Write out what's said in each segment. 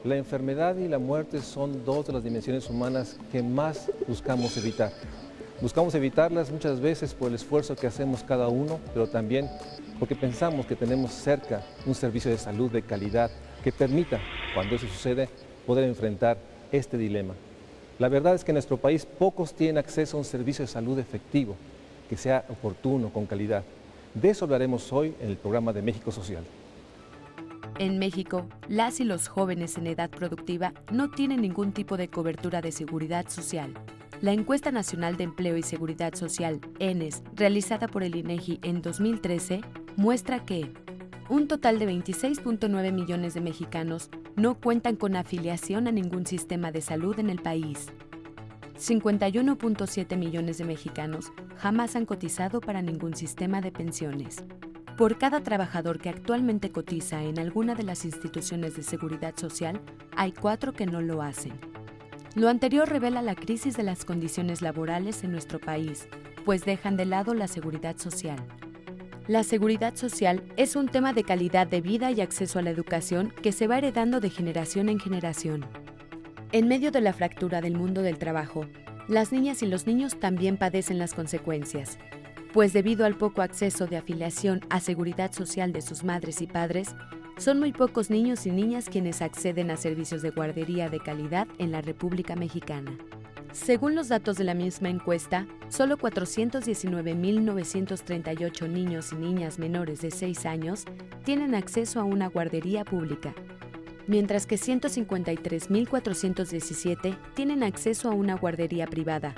La enfermedad y la muerte son dos de las dimensiones humanas que más buscamos evitar. Buscamos evitarlas muchas veces por el esfuerzo que hacemos cada uno, pero también porque pensamos que tenemos cerca un servicio de salud de calidad que permita, cuando eso sucede, poder enfrentar este dilema. La verdad es que en nuestro país pocos tienen acceso a un servicio de salud efectivo, que sea oportuno, con calidad. De eso hablaremos hoy en el programa de México Social. En México, las y los jóvenes en edad productiva no tienen ningún tipo de cobertura de seguridad social. La Encuesta Nacional de Empleo y Seguridad Social, ENES, realizada por el INEGI en 2013, muestra que un total de 26.9 millones de mexicanos no cuentan con afiliación a ningún sistema de salud en el país. 51.7 millones de mexicanos jamás han cotizado para ningún sistema de pensiones. Por cada trabajador que actualmente cotiza en alguna de las instituciones de seguridad social, hay 4 que no lo hacen. Lo anterior revela la crisis de las condiciones laborales en nuestro país, pues dejan de lado la seguridad social. La seguridad social es un tema de calidad de vida y acceso a la educación que se va heredando de generación en generación. En medio de la fractura del mundo del trabajo, las niñas y los niños también padecen las consecuencias, pues debido al poco acceso de afiliación a seguridad social de sus madres y padres, son muy pocos niños y niñas quienes acceden a servicios de guardería de calidad en la República Mexicana. Según los datos de la misma encuesta, solo 419.938 niños y niñas menores de 6 años tienen acceso a una guardería pública, mientras que 153.417 tienen acceso a una guardería privada.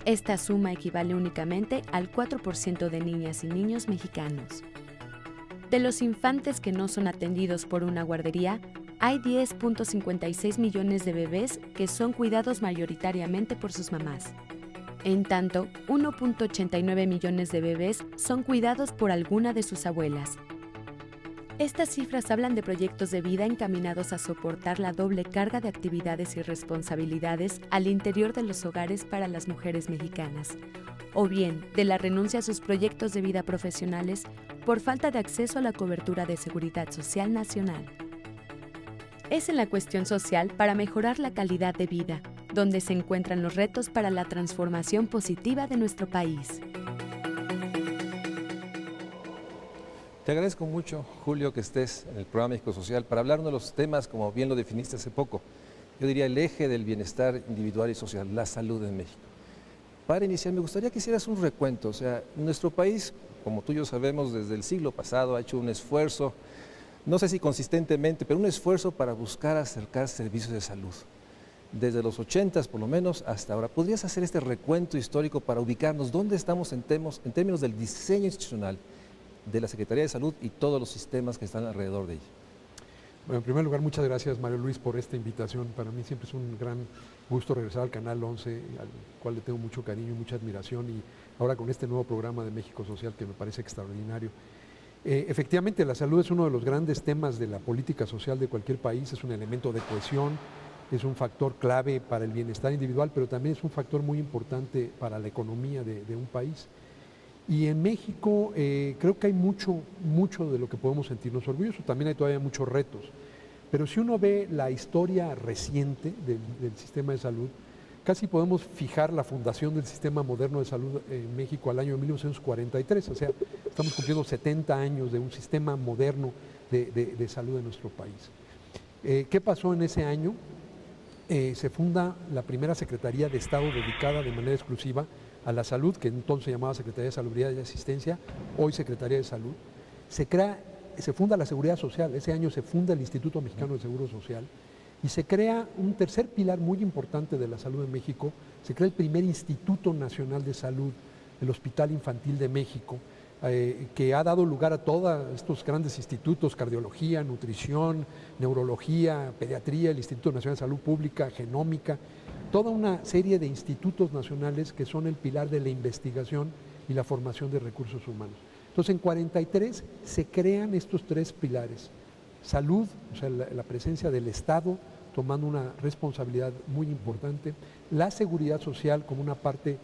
Esta suma equivale únicamente al 4% de niñas y niños mexicanos. De los infantes que no son atendidos por una guardería, hay 10.56 millones de bebés que son cuidados mayoritariamente por sus mamás. En tanto, 1.89 millones de bebés son cuidados por alguna de sus abuelas. Estas cifras hablan de proyectos de vida encaminados a soportar la doble carga de actividades y responsabilidades al interior de los hogares para las mujeres mexicanas, o bien de la renuncia a sus proyectos de vida profesionales por falta de acceso a la cobertura de seguridad social nacional. Es en la cuestión social para mejorar la calidad de vida, donde se encuentran los retos para la transformación positiva de nuestro país. Te agradezco mucho, Julio, que estés en el programa México Social para hablar de uno de los temas, como bien lo definiste hace poco. Yo diría el eje del bienestar individual y social, la salud en México. Para iniciar, me gustaría que hicieras un recuento. O sea, nuestro país, como tú y yo sabemos, desde el siglo pasado ha hecho un esfuerzo, no sé si consistentemente, pero un esfuerzo para buscar acercar servicios de salud. Desde los 80s, por lo menos, hasta ahora. ¿Podrías hacer este recuento histórico para ubicarnos dónde estamos en términos del diseño institucional de la Secretaría de Salud y todos los sistemas que están alrededor de ella? Bueno, en primer lugar, muchas gracias, Mario Luis, por esta invitación. Para mí siempre es un gran gusto regresar al Canal 11, al cual le tengo mucho cariño y mucha admiración, y ahora con este nuevo programa de México Social que me parece extraordinario. Efectivamente, la salud es uno de los grandes temas de la política social de cualquier país, es un elemento de cohesión, es un factor clave para el bienestar individual, pero también es un factor muy importante para la economía de un país. Y en México creo que hay mucho de lo que podemos sentirnos orgullosos, también hay todavía muchos retos, pero si uno ve la historia reciente del sistema de salud, casi podemos fijar la fundación del sistema moderno de salud en México al año 1943, o sea, estamos cumpliendo 70 años de un sistema moderno de salud en nuestro país. ¿Qué pasó en ese año? Se funda la primera Secretaría de Estado dedicada de manera exclusiva a la salud, que entonces se llamaba Secretaría de Salubridad y Asistencia, hoy Secretaría de Salud. Se funda la Seguridad Social, ese año se funda el Instituto Mexicano de Seguro Social, y se crea un tercer pilar muy importante de la salud en México. Se crea el primer Instituto Nacional de Salud, el Hospital Infantil de México, que ha dado lugar a todos estos grandes institutos: cardiología, nutrición, neurología, pediatría, el Instituto Nacional de Salud Pública, genómica, toda una serie de institutos nacionales que son el pilar de la investigación y la formación de recursos humanos. Entonces, en 43 se crean estos tres pilares: salud, o sea, la presencia del Estado tomando una responsabilidad muy importante; la seguridad social como una parte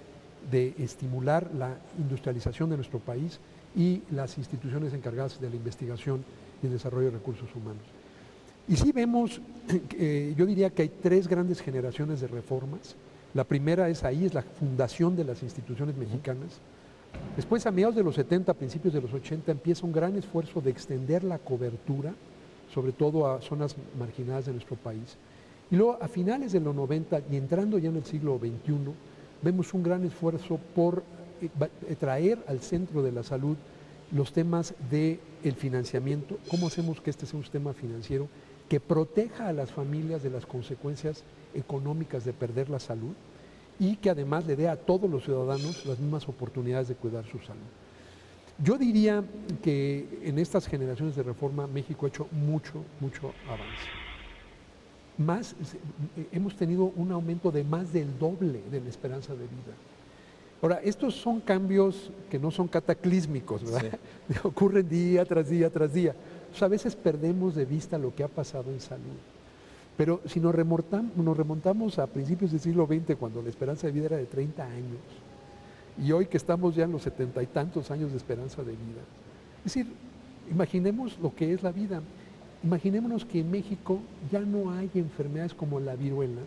de estimular la industrialización de nuestro país; y las instituciones encargadas de la investigación y el desarrollo de recursos humanos. Y sí vemos, yo diría que hay 3 grandes generaciones de reformas. La primera es la fundación de las instituciones mexicanas. Después, a mediados de los 70, principios de los 80, empieza un gran esfuerzo de extender la cobertura, sobre todo a zonas marginadas de nuestro país. Y luego, a finales de los 90 y entrando ya en el siglo XXI, vemos un gran esfuerzo por traer al centro de la salud los temas del financiamiento. ¿Cómo hacemos que este sea un sistema financiero que proteja a las familias de las consecuencias económicas de perder la salud y que además le dé a todos los ciudadanos las mismas oportunidades de cuidar su salud? Yo diría que en estas generaciones de reforma México ha hecho mucho avance. Hemos tenido un aumento de más del doble de la esperanza de vida. Ahora, estos son cambios que no son cataclísmicos, ¿verdad? Sí. Ocurren día tras día tras día. Entonces, a veces perdemos de vista lo que ha pasado en salud. Pero si nos remontamos a principios del siglo XX, cuando la esperanza de vida era de 30 años, y hoy que estamos ya en los 70 y tantos años de esperanza de vida, es decir, imaginemos lo que es la vida. Imaginémonos que en México ya no hay enfermedades como la viruela,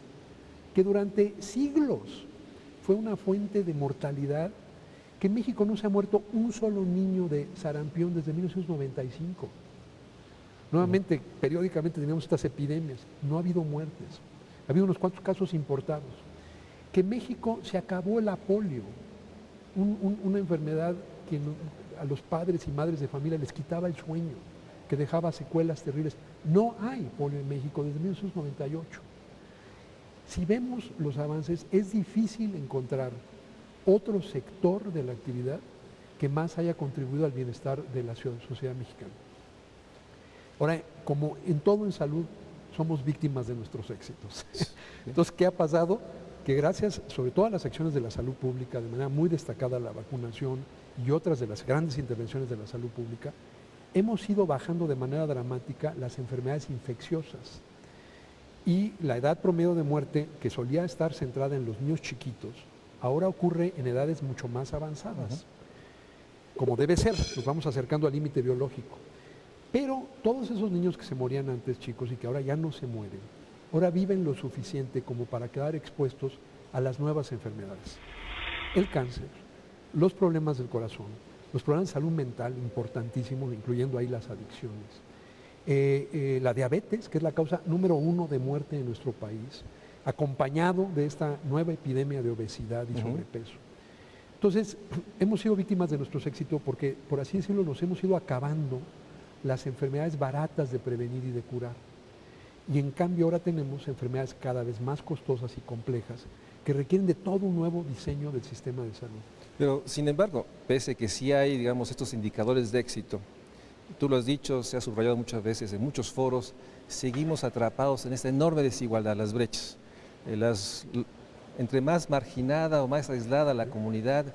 que durante siglos fue una fuente de mortalidad, que en México no se ha muerto un solo niño de sarampión desde 1995. Nuevamente, periódicamente tenemos estas epidemias, no ha habido muertes, ha habido unos cuantos casos importados. Que en México se acabó la polio, una enfermedad que a los padres y madres de familia les quitaba el sueño, que dejaba secuelas terribles. No hay polio en México desde 1998. Si vemos los avances, es difícil encontrar otro sector de la actividad que más haya contribuido al bienestar de la sociedad mexicana. Ahora, como en todo en salud, somos víctimas de nuestros éxitos. Entonces, ¿qué ha pasado? Que gracias, sobre todo a las acciones de la salud pública, de manera muy destacada la vacunación y otras de las grandes intervenciones de la salud pública, hemos ido bajando de manera dramática las enfermedades infecciosas. Y la edad promedio de muerte, que solía estar centrada en los niños chiquitos, ahora ocurre en edades mucho más avanzadas. Como debe ser, nos vamos acercando al límite biológico. Pero todos esos niños que se morían antes chicos y que ahora ya no se mueren, ahora viven lo suficiente como para quedar expuestos a las nuevas enfermedades. El cáncer, los problemas del corazón, los problemas de salud mental importantísimos, incluyendo ahí las adicciones. La diabetes, que es la causa número 1 de muerte en nuestro país, acompañado de esta nueva epidemia de obesidad y sobrepeso. Entonces, hemos sido víctimas de nuestros éxitos porque, por así decirlo, nos hemos ido acabando las enfermedades baratas de prevenir y de curar. Y en cambio ahora tenemos enfermedades cada vez más costosas y complejas que requieren de todo un nuevo diseño del sistema de salud. Pero, sin embargo, pese que sí hay, digamos, estos indicadores de éxito, tú lo has dicho, se ha subrayado muchas veces en muchos foros, seguimos atrapados en esta enorme desigualdad, las brechas. Entre más marginada o más aislada la comunidad,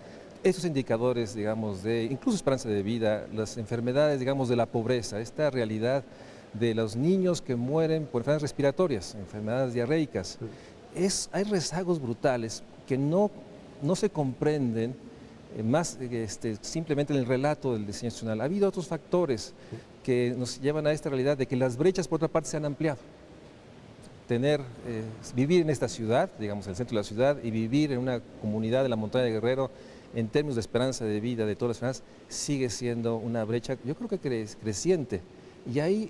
estos indicadores, digamos, de incluso esperanza de vida, las enfermedades, digamos, de la pobreza, esta realidad de los niños que mueren por enfermedades respiratorias, enfermedades diarreicas, hay rezagos brutales que no se comprenden más simplemente en el relato del diseño institucional. Ha habido otros factores que nos llevan a esta realidad de que las brechas, por otra parte, se han ampliado. Vivir en esta ciudad, digamos, en el centro de la ciudad, y vivir en una comunidad de la montaña de Guerrero, en términos de esperanza de vida de todas las personas, sigue siendo una brecha, yo creo que creciente. Y ahí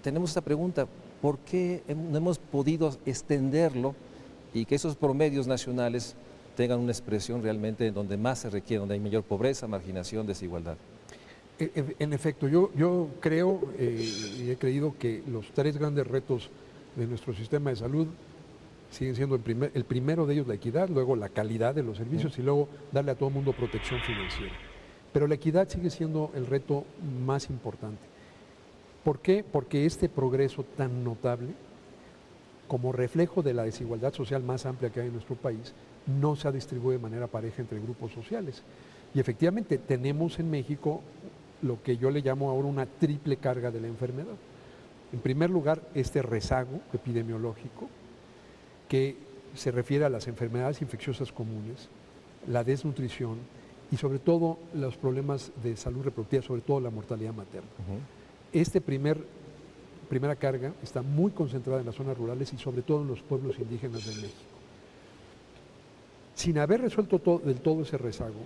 tenemos esta pregunta, ¿por qué no hemos podido extenderlo y que esos promedios nacionales tengan una expresión realmente en donde más se requiere, donde hay mayor pobreza, marginación, desigualdad? En efecto, yo creo y he creído que los 3 grandes retos de nuestro sistema de salud siguen siendo el primero de ellos la equidad, luego la calidad de los servicios y luego darle a todo el mundo protección financiera. Pero la equidad sigue siendo el reto más importante. ¿Por qué? Porque este progreso tan notable, como reflejo de la desigualdad social más amplia que hay en nuestro país, no se ha distribuido de manera pareja entre grupos sociales. Y efectivamente tenemos en México lo que yo le llamo ahora una triple carga de la enfermedad. En primer lugar, este rezago epidemiológico que se refiere a las enfermedades infecciosas comunes, la desnutrición y sobre todo los problemas de salud reproductiva, sobre todo la mortalidad materna. Este primer primera carga está muy concentrada en las zonas rurales y sobre todo en los pueblos indígenas de México. Sin haber resuelto del todo ese rezago,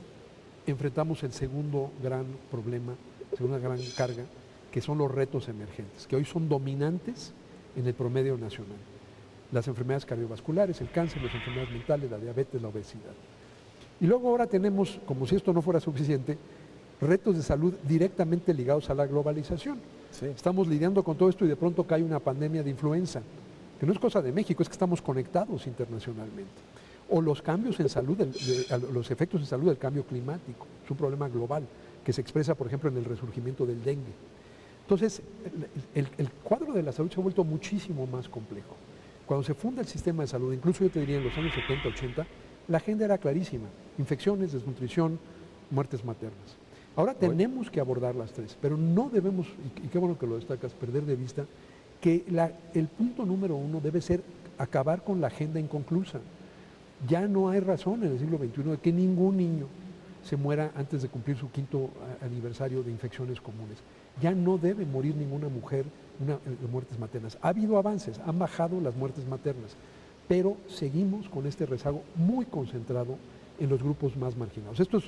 enfrentamos el segundo gran problema, segunda gran carga, que son los retos emergentes, que hoy son dominantes en el promedio nacional. Las enfermedades cardiovasculares, el cáncer, las enfermedades mentales, la diabetes, la obesidad. Y luego ahora tenemos, como si esto no fuera suficiente, retos de salud directamente ligados a la globalización. Sí. Estamos lidiando con todo esto y de pronto cae una pandemia de influenza, que no es cosa de México, es que estamos conectados internacionalmente. O los cambios en salud, los efectos en salud del cambio climático, es un problema global que se expresa, por ejemplo, en el resurgimiento del dengue. Entonces, el cuadro de la salud se ha vuelto muchísimo más complejo. Cuando se funda el sistema de salud, incluso yo te diría en los años 70, 80, la agenda era clarísima: infecciones, desnutrición, muertes maternas. Ahora tenemos que abordar las tres, pero no debemos, y qué bueno que lo destacas, perder de vista que el punto número uno debe ser acabar con la agenda inconclusa. Ya no hay razón en el siglo XXI de que ningún niño se muera antes de cumplir su 5º aniversario de infecciones comunes. Ya no debe morir ninguna mujer de muertes maternas. Ha habido avances, han bajado las muertes maternas, pero seguimos con este rezago muy concentrado en los grupos más marginados. Esto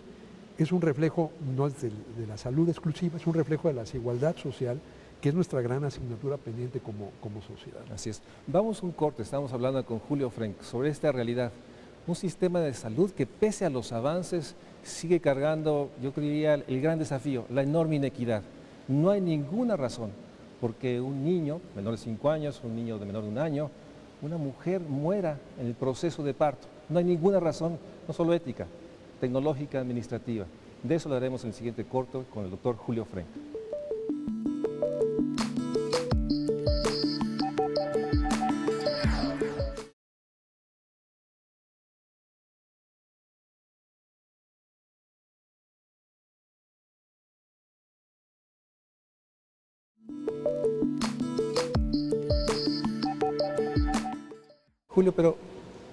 es un reflejo, no es de la salud exclusiva, es un reflejo de la desigualdad social, que es nuestra gran asignatura pendiente como sociedad. Así es. Vamos a un corte, estamos hablando con Julio Frenk sobre esta realidad. Un sistema de salud que, pese a los avances, sigue cargando, yo diría, el gran desafío, la enorme inequidad. No hay ninguna razón porque un niño menor de 5 años, un niño de menor de 1 año, una mujer muera en el proceso de parto. No hay ninguna razón, no solo ética, tecnológica, administrativa. De eso lo haremos en el siguiente corto con el doctor Julio Frenk. Julio, pero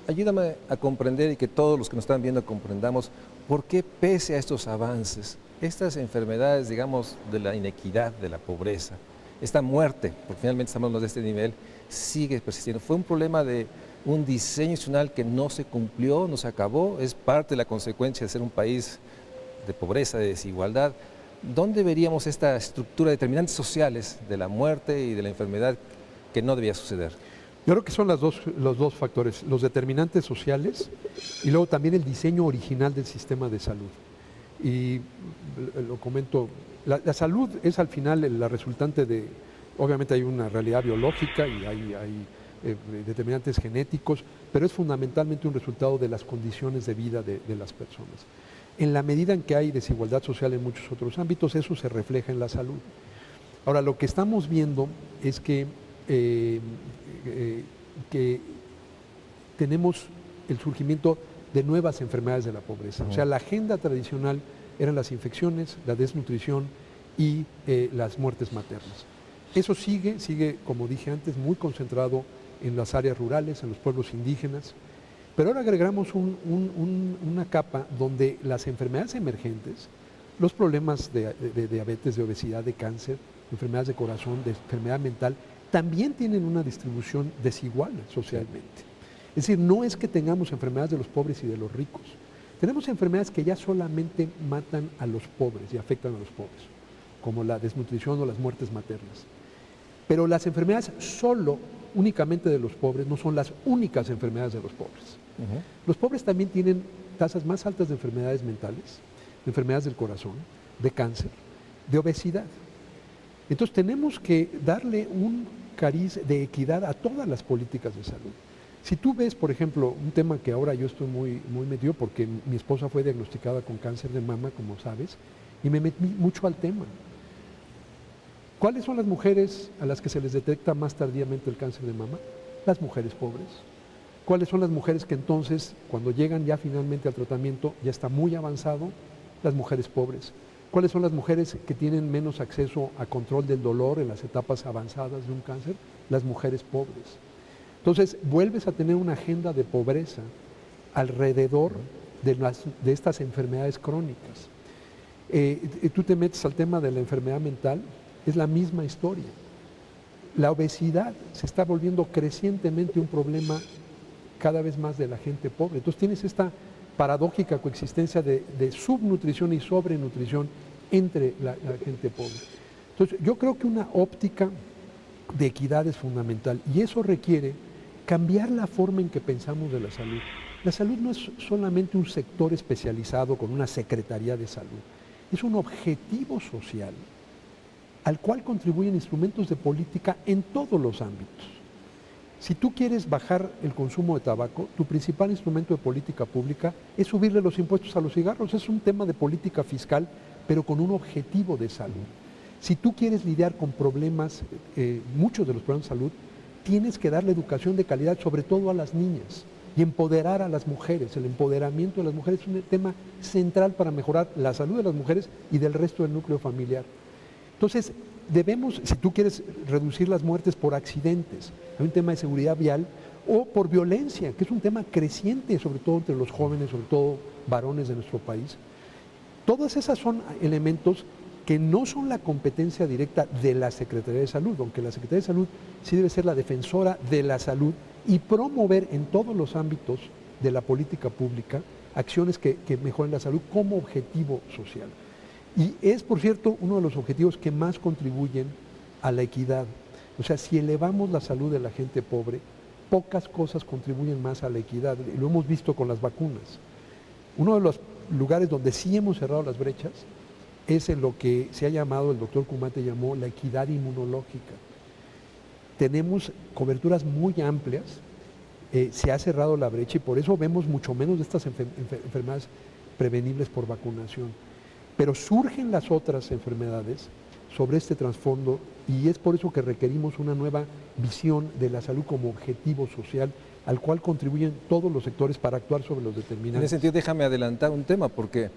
ayúdame a comprender y que todos los que nos están viendo comprendamos por qué, pese a estos avances, estas enfermedades, digamos, de la inequidad, de la pobreza, esta muerte, porque finalmente estamos hablando de este nivel, sigue persistiendo. ¿Fue un problema de un diseño institucional que no se cumplió, no se acabó? ¿Es parte de la consecuencia de ser un país de pobreza, de desigualdad? ¿Dónde veríamos esta estructura de determinantes sociales de la muerte y de la enfermedad que no debía suceder? Yo creo que son los dos factores, los determinantes sociales y luego también el diseño original del sistema de salud. Y lo comento, la salud es al final la resultante de, obviamente hay una realidad biológica y hay determinantes genéticos, pero es fundamentalmente un resultado de las condiciones de vida de las personas. En la medida en que hay desigualdad social en muchos otros ámbitos, eso se refleja en la salud. Ahora, lo que estamos viendo es que tenemos el surgimiento de nuevas enfermedades de la pobreza. O sea, la agenda tradicional eran las infecciones, la desnutrición y las muertes maternas. Eso sigue, como dije antes, muy concentrado en las áreas rurales, en los pueblos indígenas, pero ahora agregamos una capa donde las enfermedades emergentes, los problemas de diabetes, de obesidad, de cáncer, enfermedades de corazón, de enfermedad mental, también tienen una distribución desigual socialmente. Es decir, no es que tengamos enfermedades de los pobres y de los ricos. Tenemos enfermedades que ya solamente matan a los pobres y afectan a los pobres, como la desnutrición o las muertes maternas. Pero las enfermedades únicamente de los pobres no son las únicas enfermedades de los pobres. Los pobres también tienen tasas más altas de enfermedades mentales, de enfermedades del corazón, de cáncer, de obesidad. Entonces tenemos que darle un cariz de equidad a todas las políticas de salud. Si tú ves, por ejemplo, un tema que ahora yo estoy muy metido porque mi esposa fue diagnosticada con cáncer de mama, como sabes, y me metí mucho al tema. ¿Cuáles son las mujeres a las que se les detecta más tardíamente el cáncer de mama? Las mujeres pobres. ¿Cuáles son las mujeres que entonces, cuando llegan ya finalmente al tratamiento, ya está muy avanzado? Las mujeres pobres. ¿Cuáles son las mujeres que tienen menos acceso a control del dolor en las etapas avanzadas de un cáncer? Las mujeres pobres. Entonces, vuelves a tener una agenda de pobreza alrededor de estas enfermedades crónicas. Tú te metes al tema de la enfermedad mental, es la misma historia. la obesidad se está volviendo crecientemente un problema cada vez más de la gente pobre. Entonces tienes esta paradójica coexistencia de subnutrición y sobrenutrición entre la gente pobre. Entonces yo creo que una óptica de equidad es fundamental y eso requiere cambiar la forma en que pensamos de la salud. La salud no es solamente un sector especializado con una Secretaría de Salud, es un objetivo social al cual contribuyen instrumentos de política en todos los ámbitos. Si tú quieres bajar el consumo de tabaco, tu principal instrumento de política pública es subirle los impuestos a los cigarros. Es un tema de política fiscal, pero con un objetivo de salud. Si tú quieres lidiar con problemas, muchos de los problemas de salud, tienes que darle educación de calidad, sobre todo a las niñas, y empoderar a las mujeres. El empoderamiento de las mujeres es un tema central para mejorar la salud de las mujeres y del resto del núcleo familiar. Entonces, debemos, si tú quieres reducir las muertes por accidentes, hay un tema de seguridad vial, o por violencia, que es un tema creciente, sobre todo entre los jóvenes, sobre todo varones de nuestro país. Todas esas son elementos que no son la competencia directa de la Secretaría de Salud, aunque la Secretaría de Salud sí debe ser la defensora de la salud y promover en todos los ámbitos de la política pública acciones que mejoren la salud como objetivo social. Y es, por cierto, uno de los objetivos que más contribuyen a la equidad. O sea, si elevamos la salud de la gente pobre, pocas cosas contribuyen más a la equidad. Lo hemos visto con las vacunas. Uno de los lugares donde sí hemos cerrado las brechas es en lo que se ha llamado, el doctor Kumate llamó la equidad inmunológica. Tenemos coberturas muy amplias, se ha cerrado la brecha y por eso vemos mucho menos de estas enfermedades prevenibles por vacunación. Pero surgen las otras enfermedades sobre este trasfondo y es por eso que requerimos una nueva visión de la salud como objetivo social al cual contribuyen todos los sectores para actuar sobre los determinantes. En ese sentido, déjame adelantar un tema porque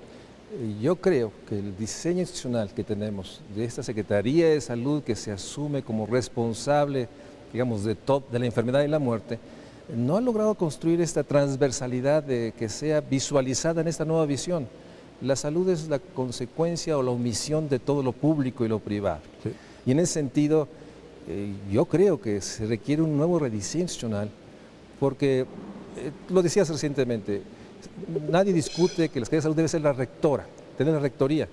yo creo que el diseño institucional que tenemos de esta Secretaría de Salud que se asume como responsable, digamos, de la enfermedad y la muerte, no ha logrado construir esta transversalidad de que sea visualizada en esta nueva visión. La salud es la consecuencia o la omisión de todo lo público y lo privado. Sí. Y en ese sentido, yo creo que se requiere un nuevo rediseño institucional, porque, lo decías recientemente, nadie discute que la Secretaría de Salud debe ser la rectora, tener la rectoría.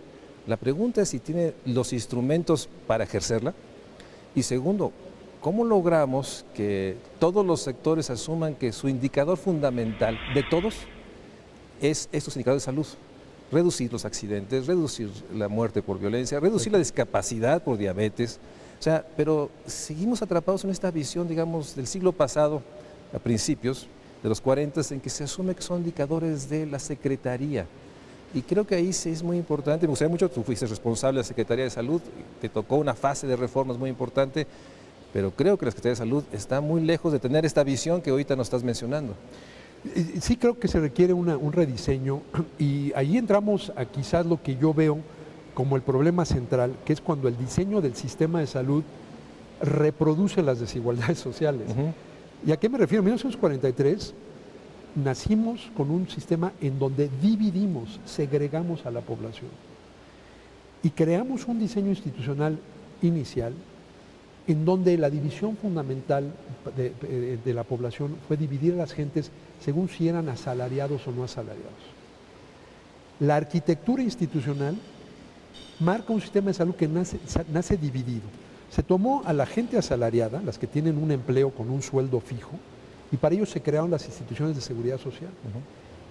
La pregunta es si tiene los instrumentos para ejercerla. Y segundo, ¿cómo logramos que todos los sectores asuman que su indicador fundamental de todos es estos indicadores de salud? Reducir los accidentes, reducir la muerte por violencia, reducir la discapacidad por diabetes. O sea, pero seguimos atrapados en esta visión, digamos, del siglo pasado, a principios de los 40, en que se asume que son indicadores de la Secretaría. Y creo que ahí sí es muy importante, me gustaría mucho, tú fuiste responsable de la Secretaría de Salud, te tocó una fase de reformas muy importante, pero creo que la Secretaría de Salud está muy lejos de tener esta visión que ahorita nos estás mencionando. Sí creo que se requiere un rediseño y ahí entramos a quizás lo que yo veo como el problema central, que es cuando el diseño del sistema de salud reproduce las desigualdades sociales. ¿Y a qué me refiero? En 1943 nacimos con un sistema en donde dividimos, segregamos a la población y creamos un diseño institucional inicial en donde la división fundamental de la población fue dividir a las gentes según si eran asalariados o no asalariados. La arquitectura institucional marca un sistema de salud que nace dividido. Se tomó a la gente asalariada, las que tienen un empleo con un sueldo fijo, y para ello se crearon las instituciones de seguridad social.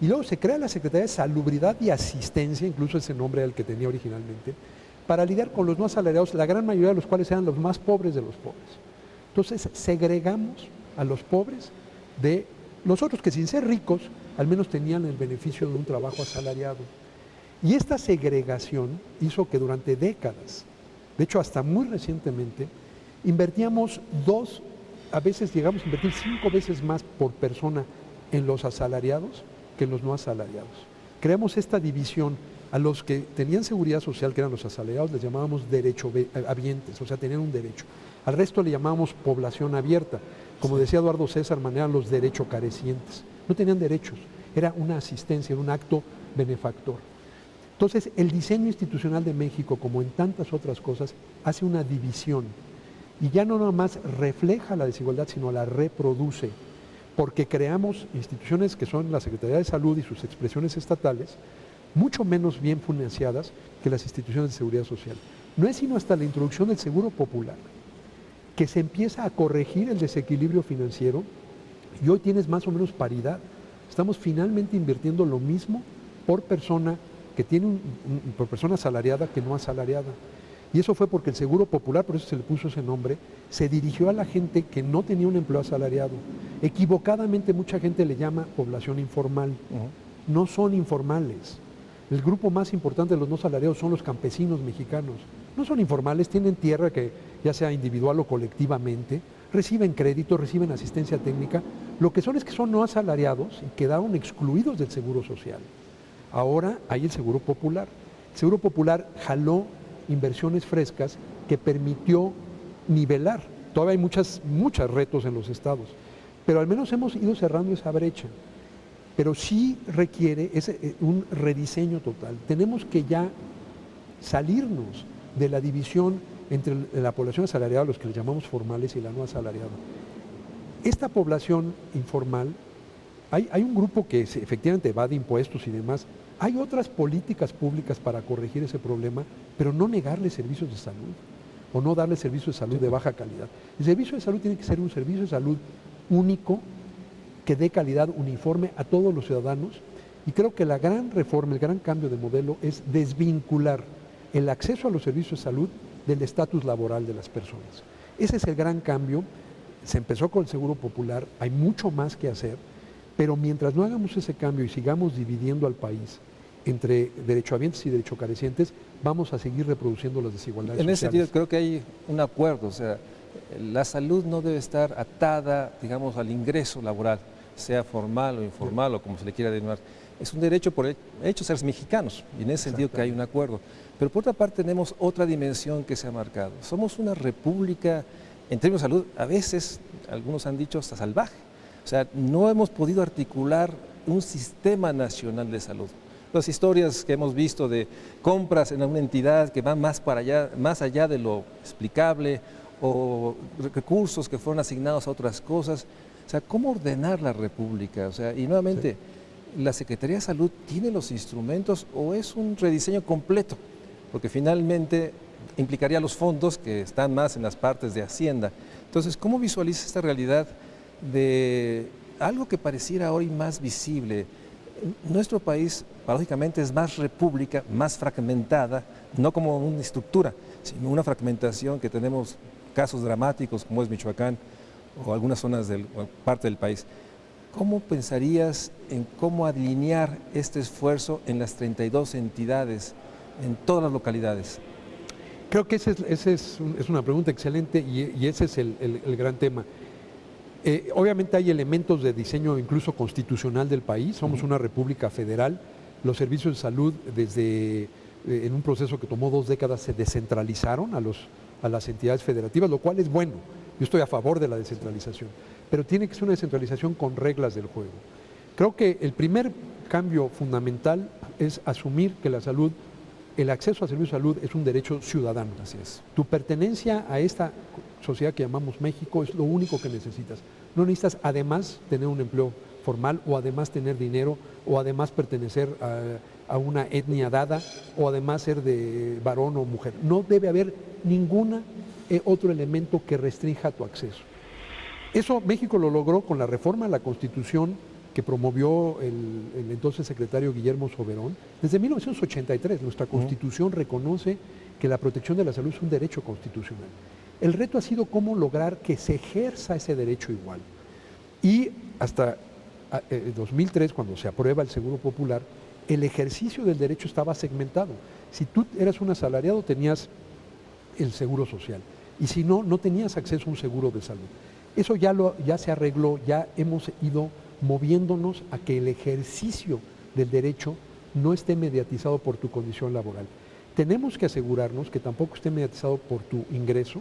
Y luego se crea la Secretaría de Salubridad y Asistencia, incluso ese nombre era el que tenía originalmente, para lidiar con los no asalariados, la gran mayoría de los cuales eran los más pobres de los pobres. Entonces segregamos a los pobres de los otros que sin ser ricos, al menos tenían el beneficio de un trabajo asalariado. Y esta segregación hizo que durante décadas, de hecho hasta muy recientemente, invertíamos a veces llegamos a invertir 5 veces más por persona en los asalariados que en los no asalariados. Creamos esta división. A los que tenían seguridad social, que eran los asalariados, les llamábamos derechohabientes, o sea, tenían un derecho. Al resto le llamábamos población abierta. Como decía Eduardo César, eran los derechocarecientes. No tenían derechos, era una asistencia, era un acto benefactor. Entonces, el diseño institucional de México, como en tantas otras cosas, hace una división. y ya no nada más refleja la desigualdad, sino la reproduce, porque creamos instituciones que son la Secretaría de Salud y sus expresiones estatales, mucho menos bien financiadas que las instituciones de seguridad social. No es sino hasta la introducción del Seguro Popular que se empieza a corregir el desequilibrio financiero y hoy tienes más o menos paridad. Estamos finalmente invirtiendo lo mismo por persona que tiene por persona asalariada que no asalariada. Y eso fue porque el Seguro Popular, por eso se le puso ese nombre, se dirigió a la gente que no tenía un empleo asalariado. Equivocadamente mucha gente le llama población informal. No son informales. El grupo más importante de los no asalariados son los campesinos mexicanos. No son informales, tienen tierra que ya sea individual o colectivamente, reciben crédito, reciben asistencia técnica. Lo que son no asalariados y quedaron excluidos del Seguro Social. Ahora hay el Seguro Popular. El Seguro Popular jaló inversiones frescas que permitió nivelar. Todavía hay muchos retos en los estados, pero al menos hemos ido cerrando esa brecha. Pero sí requiere un rediseño total. Tenemos que ya salirnos de la división entre la población asalariada, los que le llamamos formales, y la no asalariada. Esta población informal, hay un grupo que efectivamente evade impuestos y demás. Hay otras políticas públicas para corregir ese problema, pero no negarle servicios de salud o no darle servicios de salud de baja calidad. El servicio de salud tiene que ser un servicio de salud único, que dé calidad uniforme a todos los ciudadanos, y creo que la gran reforma, el gran cambio de modelo es desvincular el acceso a los servicios de salud del estatus laboral de las personas. Ese es el gran cambio. Se empezó con el Seguro Popular, hay mucho más que hacer, pero mientras no hagamos ese cambio y sigamos dividiendo al país entre derechohabientes y derechocarecientes, vamos a seguir reproduciendo las desigualdades sociales. En ese sentido creo que hay un acuerdo, o sea, la salud no debe estar atada, digamos, al ingreso laboral, sea formal o informal o como se le quiera denominar. Es un derecho por hecho ser mexicanos, y en ese sentido que hay un acuerdo. Pero por otra parte tenemos otra dimensión que se ha marcado. Somos una república, en términos de salud, a veces, algunos han dicho, hasta salvaje. O sea, no hemos podido articular un sistema nacional de salud. Las historias que hemos visto de compras en una entidad que van más allá de lo explicable, o recursos que fueron asignados a otras cosas. O sea, ¿cómo ordenar la república? O sea, y nuevamente, ¿la Secretaría de Salud tiene los instrumentos o es un rediseño completo? Porque finalmente implicaría los fondos que están más en las partes de Hacienda. Entonces, ¿cómo visualiza esta realidad de algo que pareciera hoy más visible? Nuestro país, paradójicamente, es más república, más fragmentada, no como una estructura, sino una fragmentación que tenemos casos dramáticos como es Michoacán o algunas zonas o parte del país. ¿Cómo pensarías en cómo alinear este esfuerzo en las 32 entidades, en todas las localidades? Creo que esa es una pregunta excelente y ese es el gran tema. Obviamente hay elementos de diseño incluso constitucional del país, somos una república federal, los servicios de salud en un proceso que tomó 2 décadas se descentralizaron a las entidades federativas, lo cual es bueno. Yo estoy a favor de la descentralización, pero tiene que ser una descentralización con reglas del juego. Creo que el primer cambio fundamental es asumir que el acceso a servicios de salud es un derecho ciudadano. Así es. Tu pertenencia a esta sociedad que llamamos México es lo único que necesitas. No necesitas además tener un empleo formal o además tener dinero o además pertenecer a una etnia dada o además ser de varón o mujer. No debe haber ningún otro elemento que restrinja tu acceso. Eso México lo logró con la reforma a la Constitución que promovió el entonces secretario Guillermo Soberón. Desde 1983 nuestra Constitución reconoce que la protección de la salud es un derecho constitucional. El reto ha sido cómo lograr que se ejerza ese derecho igual. Y hasta 2003, cuando se aprueba el Seguro Popular, el ejercicio del derecho estaba segmentado. Si tú eras un asalariado, tenías el seguro social. Y si no, no tenías acceso a un seguro de salud. Eso ya se arregló, ya hemos ido moviéndonos a que el ejercicio del derecho no esté mediatizado por tu condición laboral. Tenemos que asegurarnos que tampoco esté mediatizado por tu ingreso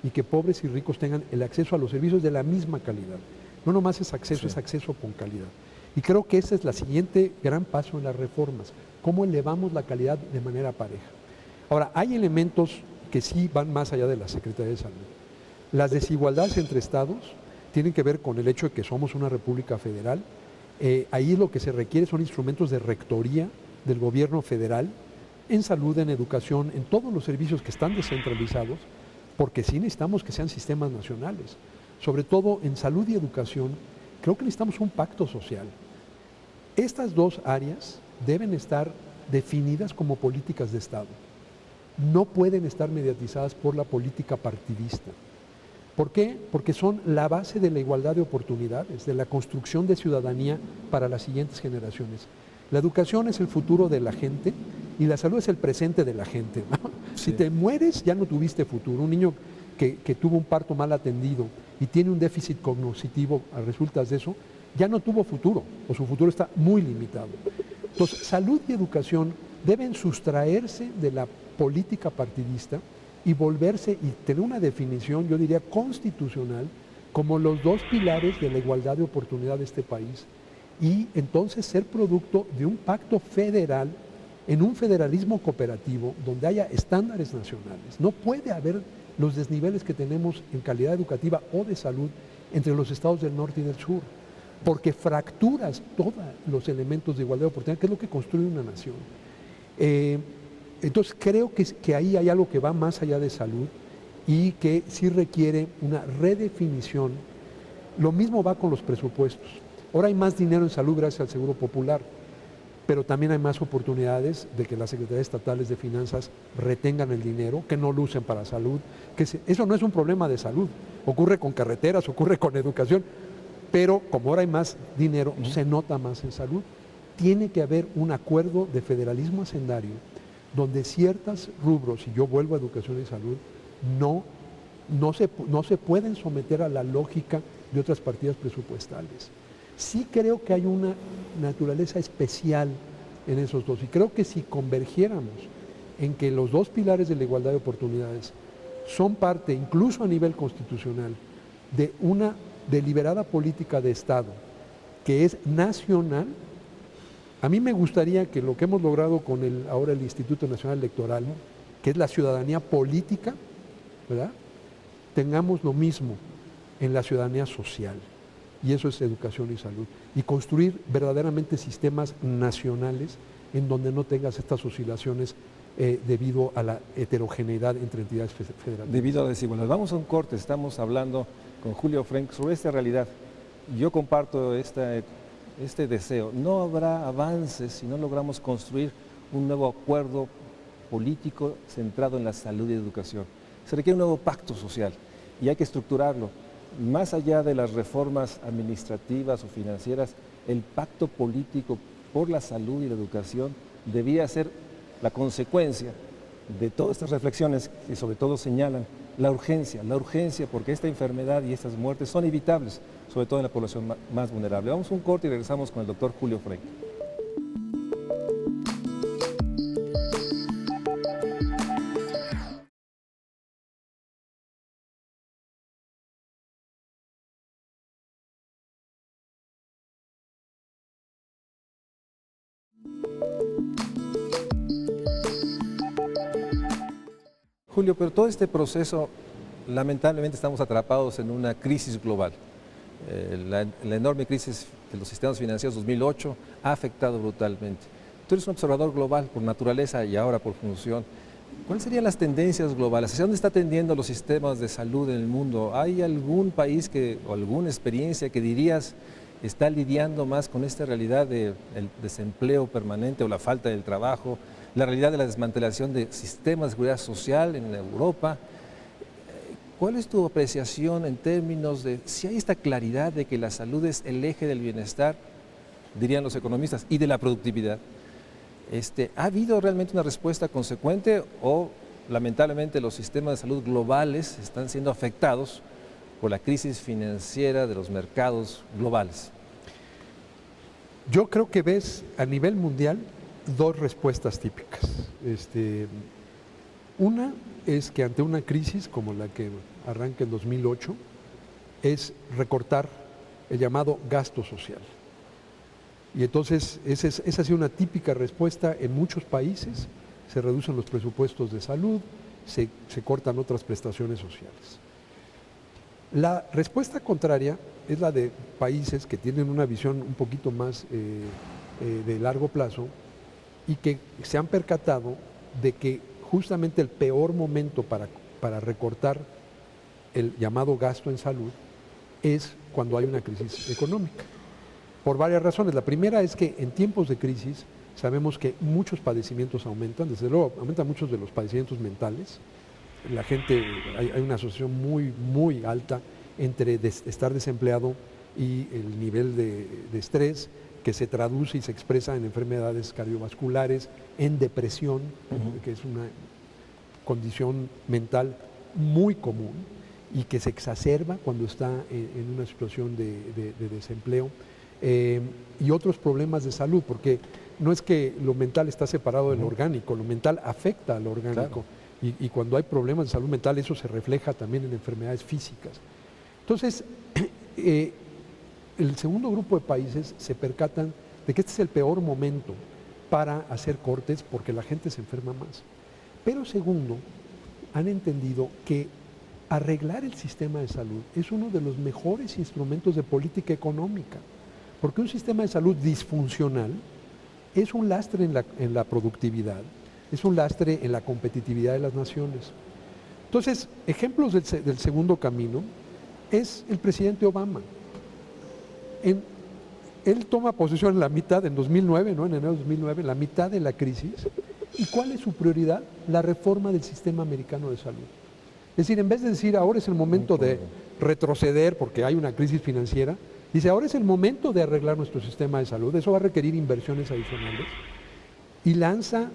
y que pobres y ricos tengan el acceso a los servicios de la misma calidad. No nomás es acceso, sí, es acceso con calidad. Y creo que ese es el siguiente gran paso en las reformas, cómo elevamos la calidad de manera pareja. Ahora, hay elementos que sí van más allá de la Secretaría de Salud. Las desigualdades entre estados tienen que ver con el hecho de que somos una república federal. Ahí lo que se requiere son instrumentos de rectoría del gobierno federal en salud, en educación, en todos los servicios que están descentralizados, porque sí necesitamos que sean sistemas nacionales. Sobre todo en salud y educación, creo que necesitamos un pacto social. Estas dos áreas deben estar definidas como políticas de Estado. No pueden estar mediatizadas por la política partidista. ¿Por qué? Porque son la base de la igualdad de oportunidades, de la construcción de ciudadanía para las siguientes generaciones. La educación es el futuro de la gente y la salud es el presente de la gente, ¿no? Sí. Si te mueres, ya no tuviste futuro. Un niño que tuvo un parto mal atendido y tiene un déficit cognitivo a resultas de eso, ya no tuvo futuro, o su futuro está muy limitado. Entonces, salud y educación deben sustraerse de la política partidista y volverse y tener una definición, yo diría, constitucional, como los dos pilares de la igualdad de oportunidad de este país, y entonces ser producto de un pacto federal en un federalismo cooperativo donde haya estándares nacionales. No puede haber los desniveles que tenemos en calidad educativa o de salud entre los estados del norte y del sur, porque fracturas todos los elementos de igualdad de oportunidad, que es lo que construye una nación. Entonces creo que ahí hay algo que va más allá de salud y que sí requiere una redefinición. Lo mismo va con los presupuestos. Ahora hay más dinero en salud gracias al Seguro Popular, pero también hay más oportunidades de que las secretarías estatales de finanzas retengan el dinero, que no lo usen para salud. Eso no es un problema de salud, ocurre con carreteras, ocurre con educación, pero como ahora hay más dinero, se nota más en salud. Tiene que haber un acuerdo de federalismo hacendario donde ciertos rubros, y yo vuelvo a educación y salud, no se pueden someter a la lógica de otras partidas presupuestales. Sí creo que hay una naturaleza especial en esos dos, y creo que si convergiéramos en que los dos pilares de la igualdad de oportunidades son parte, incluso a nivel constitucional, de una deliberada política de Estado que es nacional. A mí me gustaría que lo que hemos logrado con ahora el Instituto Nacional Electoral, que es la ciudadanía política, ¿verdad?, tengamos lo mismo en la ciudadanía social, y eso es educación y salud, y construir verdaderamente sistemas nacionales en donde no tengas estas oscilaciones debido a la heterogeneidad entre entidades federales. Debido a la desigualdad. Vamos a un corte, estamos hablando con Julio Frenk sobre esta realidad. Yo comparto este deseo. No habrá avances si no logramos construir un nuevo acuerdo político centrado en la salud y educación. Se requiere un nuevo pacto social y hay que estructurarlo. Más allá de las reformas administrativas o financieras, el pacto político por la salud y la educación debía ser la consecuencia de todas estas reflexiones que sobre todo señalan la urgencia, porque esta enfermedad y estas muertes son evitables, sobre todo en la población más vulnerable. Vamos a un corte y regresamos con el doctor Julio Frenk. Julio, pero todo este proceso, lamentablemente estamos atrapados en una crisis global. La enorme crisis de los sistemas financieros 2008 ha afectado brutalmente. Tú eres un observador global por naturaleza y ahora por función. ¿Cuáles serían las tendencias globales? ¿Hacia dónde está tendiendo los sistemas de salud en el mundo? ¿Hay algún país o alguna experiencia que dirías está lidiando más con esta realidad del desempleo permanente o la falta del trabajo, la realidad de la desmantelación de sistemas de seguridad social en Europa? ¿Cuál es tu apreciación en términos de si hay esta claridad de que la salud es el eje del bienestar, dirían los economistas, y de la productividad? ¿Ha habido realmente una respuesta consecuente o lamentablemente los sistemas de salud globales están siendo afectados por la crisis financiera de los mercados globales? Yo creo que ves a nivel mundial dos respuestas típicas. Una es que ante una crisis como la que arranca en 2008, es recortar el llamado gasto social. Y entonces esa ha sido una típica respuesta en muchos países. Se reducen los presupuestos de salud, se cortan otras prestaciones sociales. La respuesta contraria es la de países que tienen una visión un poquito más de largo plazo y que se han percatado de que justamente el peor momento para recortar el llamado gasto en salud es cuando hay una crisis económica. Por varias razones. La primera es que en tiempos de crisis sabemos que muchos padecimientos aumentan, desde luego aumentan muchos de los padecimientos mentales. La gente, hay una asociación muy alta entre estar desempleado y el nivel de estrés que se traduce y se expresa en enfermedades cardiovasculares, en depresión, que es una condición mental muy común y que se exacerba cuando está en una situación de desempleo, y otros problemas de salud, porque no es que lo mental está separado de lo orgánico, lo mental afecta a lo orgánico, claro. y cuando hay problemas de salud mental eso se refleja también en enfermedades físicas. Entonces, el segundo grupo de países se percatan de que este es el peor momento para hacer cortes porque la gente se enferma más. Pero segundo, han entendido que arreglar el sistema de salud es uno de los mejores instrumentos de política económica, porque un sistema de salud disfuncional es un lastre en la productividad, es un lastre en la competitividad de las naciones. Entonces, ejemplos del segundo camino es el presidente Obama. Él toma posesión en la mitad, en 2009, ¿no? En enero de 2009, en la mitad de la crisis. ¿Y cuál es su prioridad? La reforma del sistema americano de salud. Es decir, en vez de decir ahora es el momento de retroceder porque hay una crisis financiera, dice ahora es el momento de arreglar nuestro sistema de salud. Eso va a requerir inversiones adicionales. Y lanza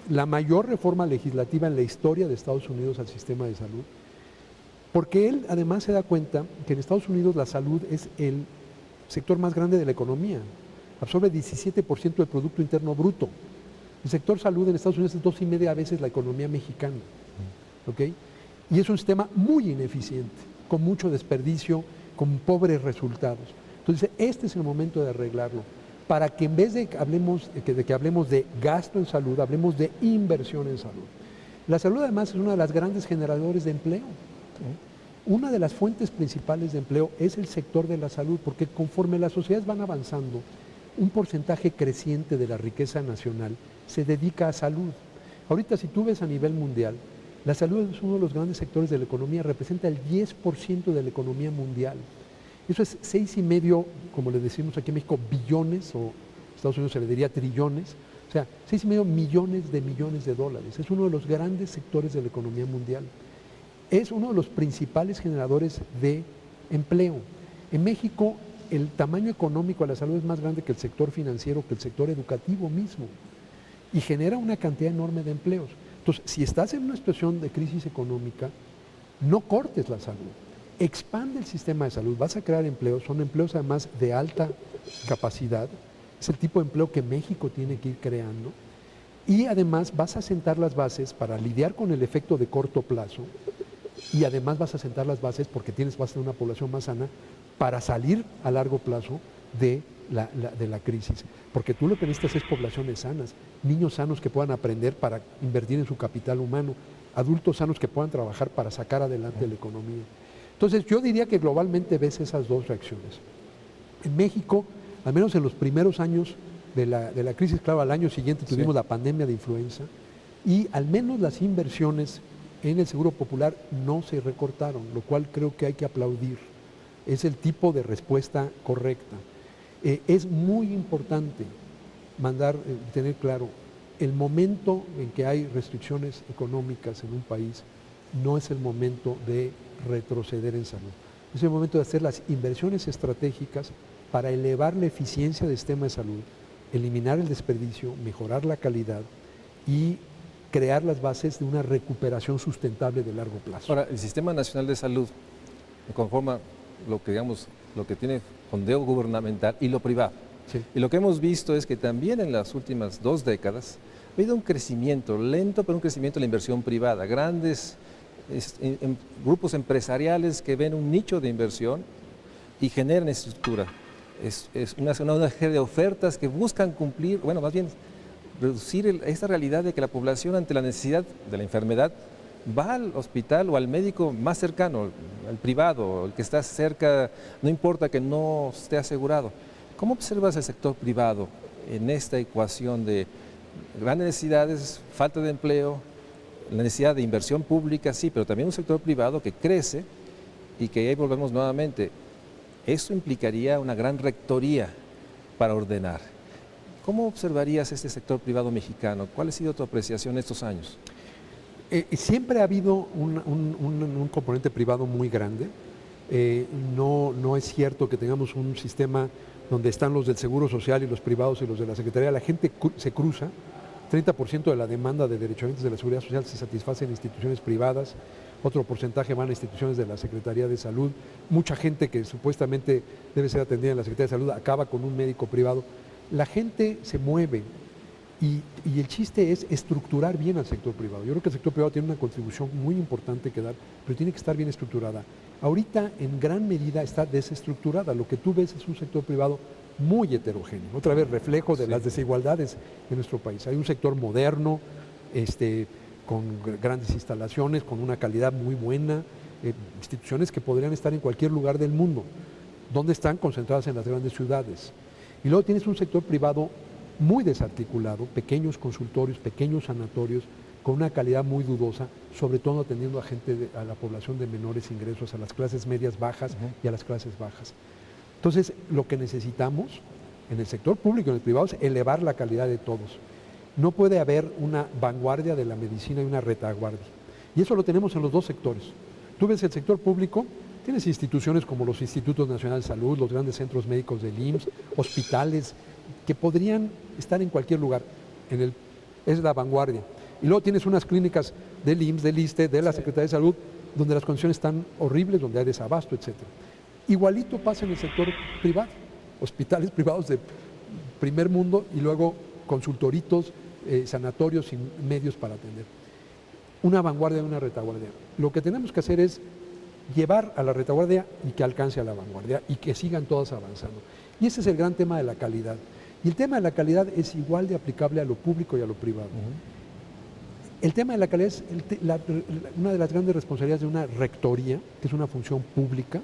la mayor reforma legislativa en la historia de Estados Unidos al sistema de salud. Porque él además se da cuenta que en Estados Unidos la salud es el sector más grande de la economía, absorbe 17% del Producto Interno Bruto. El sector salud en Estados Unidos es 2,5 veces la economía mexicana, ¿okay? Y es un sistema muy ineficiente, con mucho desperdicio, con pobres resultados. Entonces, este es el momento de arreglarlo, para que en vez de que hablemos de gasto en salud, hablemos de inversión en salud. La salud además es uno de los grandes generadores de empleo. Una de las fuentes principales de empleo es el sector de la salud, porque conforme las sociedades van avanzando, un porcentaje creciente de la riqueza nacional se dedica a salud. Ahorita, si tú ves a nivel mundial, la salud es uno de los grandes sectores de la economía, representa el 10% de la economía mundial. Eso es 6,5, como le decimos aquí en México, billones, o en Estados Unidos se le diría trillones, o sea, 6,5 millones de dólares. Es uno de los grandes sectores de la economía mundial. Es uno de los principales generadores de empleo. En México, el tamaño económico de la salud es más grande que el sector financiero, que el sector educativo mismo, y genera una cantidad enorme de empleos. Entonces, si estás en una situación de crisis económica, no cortes la salud, expande el sistema de salud, vas a crear empleos, son empleos además de alta capacidad, es el tipo de empleo que México tiene que ir creando, y además vas a sentar las bases para lidiar con el efecto de corto plazo, y además vas a sentar las bases porque vas a tener una población más sana para salir a largo plazo de la crisis. Porque tú lo que necesitas es poblaciones sanas, niños sanos que puedan aprender para invertir en su capital humano, adultos sanos que puedan trabajar para sacar adelante la economía. Entonces yo diría que globalmente ves esas dos reacciones. En México, al menos en los primeros años de la crisis, claro, al año siguiente tuvimos la pandemia de influenza, y al menos las inversiones en el Seguro Popular no se recortaron, lo cual creo que hay que aplaudir. Es el tipo de respuesta correcta. Es muy importante tener claro, el momento en que hay restricciones económicas en un país no es el momento de retroceder en salud. Es el momento de hacer las inversiones estratégicas para elevar la eficiencia del sistema de salud, eliminar el desperdicio, mejorar la calidad y crear las bases de una recuperación sustentable de largo plazo. Ahora, el Sistema Nacional de Salud conforma lo que tiene fondeo gubernamental y lo privado. Sí. Y lo que hemos visto es que también en las últimas 2 décadas ha habido un crecimiento lento, pero un crecimiento de la inversión privada. Grandes grupos empresariales que ven un nicho de inversión y generan estructura. Es una serie de ofertas que buscan cumplir, bueno, más bien reducir esta realidad de que la población ante la necesidad de la enfermedad va al hospital o al médico más cercano, al privado, el que está cerca, no importa que no esté asegurado. ¿Cómo observas el sector privado en esta ecuación de grandes necesidades, falta de empleo, la necesidad de inversión pública, sí, pero también un sector privado que crece y que ahí volvemos nuevamente? Esto implicaría una gran rectoría para ordenar. ¿Cómo observarías este sector privado mexicano? ¿Cuál ha sido tu apreciación estos años? Siempre ha habido un componente privado muy grande. No es cierto que tengamos un sistema donde están los del Seguro Social y los privados y los de la Secretaría. La gente se cruza. 30% de la demanda de derechohabientes de la Seguridad Social se satisface en instituciones privadas, otro porcentaje van a instituciones de la Secretaría de Salud. Mucha gente que supuestamente debe ser atendida en la Secretaría de Salud acaba con un médico privado. La gente se mueve y el chiste es estructurar bien al sector privado. Yo creo que el sector privado tiene una contribución muy importante que dar, pero tiene que estar bien estructurada. Ahorita en gran medida está desestructurada. Lo que tú ves es un sector privado muy heterogéneo, otra vez reflejo de las desigualdades en nuestro país. Hay un sector moderno, con grandes instalaciones, con una calidad muy buena, instituciones que podrían estar en cualquier lugar del mundo. ¿Dónde están? Concentradas en las grandes ciudades. Y luego tienes un sector privado muy desarticulado, pequeños consultorios, pequeños sanatorios, con una calidad muy dudosa, sobre todo atendiendo a la población de menores ingresos, a las clases medias bajas y a las clases bajas. Entonces, lo que necesitamos en el sector público y en el privado es elevar la calidad de todos. No puede haber una vanguardia de la medicina y una retaguardia. Y eso lo tenemos en los dos sectores. Tú ves el sector público, tienes instituciones como los Institutos Nacionales de Salud, los grandes centros médicos del IMSS, hospitales, que podrían estar en cualquier lugar. Es la vanguardia. Y luego tienes unas clínicas del IMSS, del ISSSTE, de la Secretaría de Salud, donde las condiciones están horribles, donde hay desabasto, etc. Igualito pasa en el sector privado, hospitales privados de primer mundo y luego consultoritos, sanatorios sin medios para atender. Una vanguardia y una retaguardia. Lo que tenemos que hacer es llevar a la retaguardia y que alcance a la vanguardia y que sigan todas avanzando. Y ese es el gran tema de la calidad. Y el tema de la calidad es igual de aplicable a lo público y a lo privado. El tema de la calidad es una de las grandes responsabilidades de una rectoría, que es una función pública,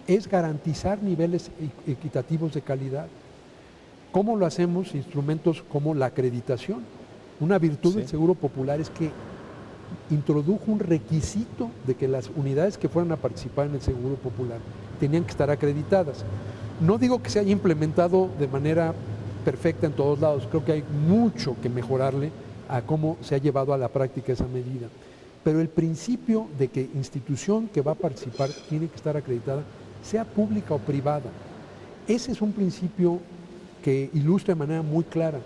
es garantizar niveles equitativos de calidad. ¿Cómo lo hacemos? Instrumentos como la acreditación. Una virtud del Seguro Popular es que introdujo un requisito de que las unidades que fueran a participar en el Seguro Popular tenían que estar acreditadas. No digo que se haya implementado de manera perfecta en todos lados, creo que hay mucho que mejorarle a cómo se ha llevado a la práctica esa medida. Pero el principio de que institución que va a participar tiene que estar acreditada, sea pública o privada, ese es un principio que ilustra de manera muy clara.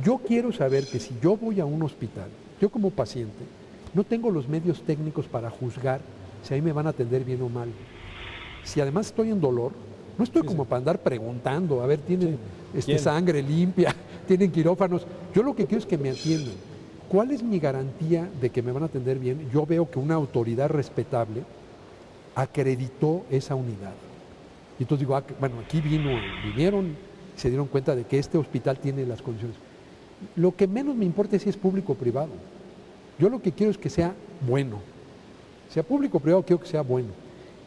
Yo quiero saber que si yo voy a un hospital, yo como paciente, no tengo los medios técnicos para juzgar si ahí me van a atender bien o mal. Si además estoy en dolor, no estoy como para andar preguntando, a ver, ¿tienen sangre limpia? ¿Tienen quirófanos? Yo lo que quiero es que me atiendan. ¿Cuál es mi garantía de que me van a atender bien? Yo veo que una autoridad respetable acreditó esa unidad. Y entonces digo, bueno, aquí vinieron, se dieron cuenta de que este hospital tiene las condiciones. Lo que menos me importa es si es público o privado. Yo lo que quiero es que sea bueno. Sea público o privado, quiero que sea bueno.